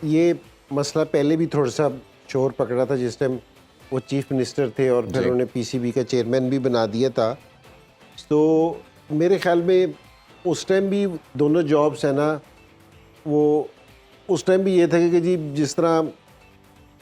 یہ مسئلہ پہلے بھی تھوڑا سا شور پکڑا تھا جس ٹائم وہ چیف منسٹر تھے اور پھر انہوں نے پی سی بی کا چیئرمین بھی بنا دیا تھا. تو میرے خیال میں اس ٹائم بھی دونوں جابس ہیں نا, وہ اس ٹائم بھی یہ تھا کہ جی جس طرح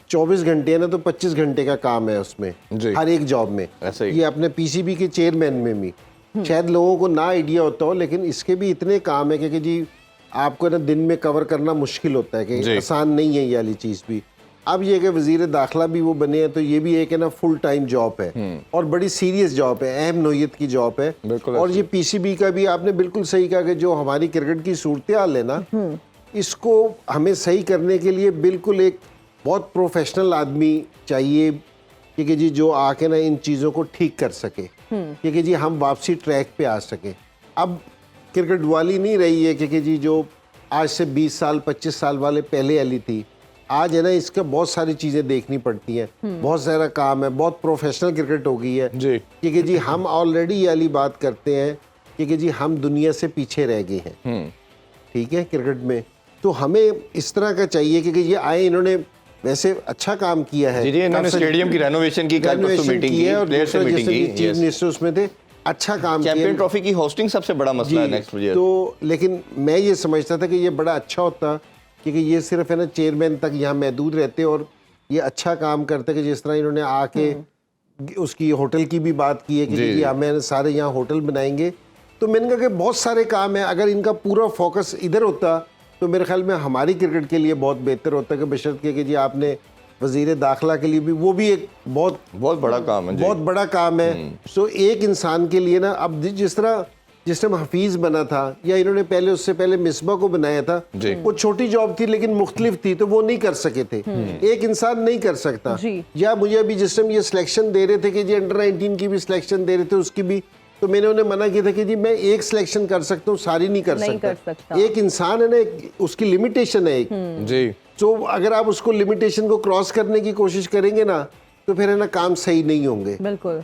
24 گھنٹے ہیں نا تو 25 گھنٹے کا کام ہے اس میں ہر ایک جاب میں. یہ اپنے پی سی بی کے چیئرمین میں بھی شاید لوگوں کو نہ آئیڈیا ہوتا ہو, لیکن اس کے بھی اتنے کام ہے کہ جی آپ کو نا دن میں کور کرنا مشکل ہوتا ہے, کہ آسان نہیں ہے یہ والی چیز بھی. اب یہ کہ وزیر داخلہ بھی وہ بنے ہیں تو یہ بھی ایک ہے نا فل ٹائم جاب ہے اور بڑی سیریس جاب ہے, اہم نوعیت کی جاب ہے. اور یہ پی سی بی کا بھی آپ نے بالکل صحیح کہا کہ جو ہماری کرکٹ کی صورتحال ہے نا, اس کو ہمیں صحیح کرنے کے لیے بالکل ایک بہت پروفیشنل آدمی چاہیے کہ جی جو آ کے نا ان چیزوں کو ٹھیک کر سکے, کہ جی ہم واپسی ٹریک پہ آ سکیں. اب کرکٹ والی نہیں رہی ہے کہ جی جو آج سے 20 سال 25 سال والے پہلے والی تھی. آج ہے نا اس کا بہت ساری چیزیں دیکھنی پڑتی ہیں, بہت سارا کام ہے, بہت پروفیشنل کرکٹ ہو گئی ہے کہ جی ہم آلریڈی یہ والی بات کرتے ہیں کہ جی ہم دنیا سے پیچھے رہ گئے ہیں, ٹھیک ہے, کرکٹ میں. تو ہمیں اس طرح کا چاہیے کہ یہ آئے, انہوں نے ویسے اچھا کام کیا ہے, انہوں نے اسٹیڈیم کی رینوویشن کی ہے اور چیف منسٹر اس میں تھے, اچھا کام کیا. چیمپئن ٹرافی کی ہوسٹنگ سب سے بڑا مسئلہ ہے نیکسٹ ایئر. تو لیکن میں یہ سمجھتا تھا کہ یہ بڑا اچھا ہوتا کہ یہ صرف ہے نا چیئرمین تک یہاں محدود رہتے اور یہ اچھا کام کرتے, کہ جس طرح انہوں نے آ کے اس کی ہوٹل کی بھی بات کی ہے کہ جی ہمیں سارے یہاں ہوٹل بنائیں گے. تو میں نے کہا کہ بہت سارے کام ہیں, اگر ان کا پورا فوکس ادھر ہوتا تو میرے خیال میں ہماری کرکٹ کے لیے بہت بہتر ہوتا, کہ بشرط کہ جی آپ نے وزیر داخلہ کے لیے بھی وہ بھی ایک بہت بڑا کام ہے, بہت بڑا کام ہے. سو ایک انسان کے لیے نا, اب جس طرح حفیظ بنا تھا یا انہوں نے پہلے اس سے پہلے مصباح کو بنایا تھا, وہ چھوٹی جاب تھی لیکن مختلف تھی, تو وہ نہیں کر سکے تھے, ایک انسان نہیں کر سکتا. یا مجھے ابھی جس ٹائم یہ سلیکشن دے رہے تھے کہ جی انڈر 19 کی بھی سلیکشن دے رہے تھے, اس کی بھی تو میں نے انہیں منع کیا تھا کہ جی میں ایک سلیکشن کر سکتا ہوں, ساری نہیں کر سکتا. ایک انسان ہے نا, اس کی لمیٹیشن ہے ایک. تو اگر آپ اس کو لمیٹیشن کو کراس کرنے کی کوشش کریں گے نا تو پھر ہے نا کام صحیح نہیں ہوں گے.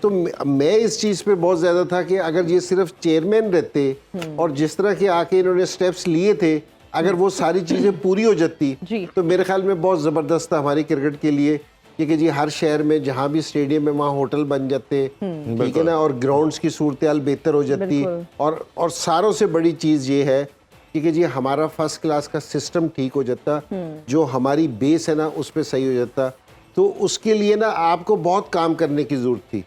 تو میں اس چیز پہ بہت زیادہ تھا کہ اگر یہ صرف چیئرمین رہتے اور جس طرح کے آ کے انہوں نے سٹیپس لیے تھے, اگر وہ ساری چیزیں پوری ہو جاتی تو میرے خیال میں بہت زبردست تھا ہماری کرکٹ کے لیے, کہ جی ہر شہر میں جہاں بھی اسٹیڈیم ہے وہاں ہوٹل بن جاتے, ٹھیک ہے نا, اور گراؤنڈز کی صورتحال بہتر ہو جاتی. اور ساروں سے بڑی چیز یہ ہے کہ جی ہمارا فرسٹ کلاس کا سسٹم ٹھیک ہو جاتا, جو ہماری بیس ہے نا اس پہ صحیح ہو جاتا. تو اس کے لیے نا آپ کو بہت کام کرنے کی ضرورت تھی.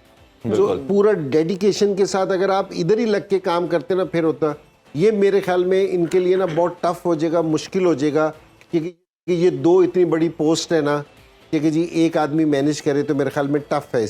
تو پورا ڈیڈیکیشن کے ساتھ اگر آپ ادھر ہی لگ کے کام کرتے نا پھر ہوتا. یہ میرے خیال میں ان کے لیے نا بہت ٹف ہو جائے گا, مشکل ہو جائے گا, کیونکہ یہ دو اتنی بڑی پوسٹ ہے نا کہ جی ایک آدمی مینیج کرے, تو میرے خیال میں ٹف ہے.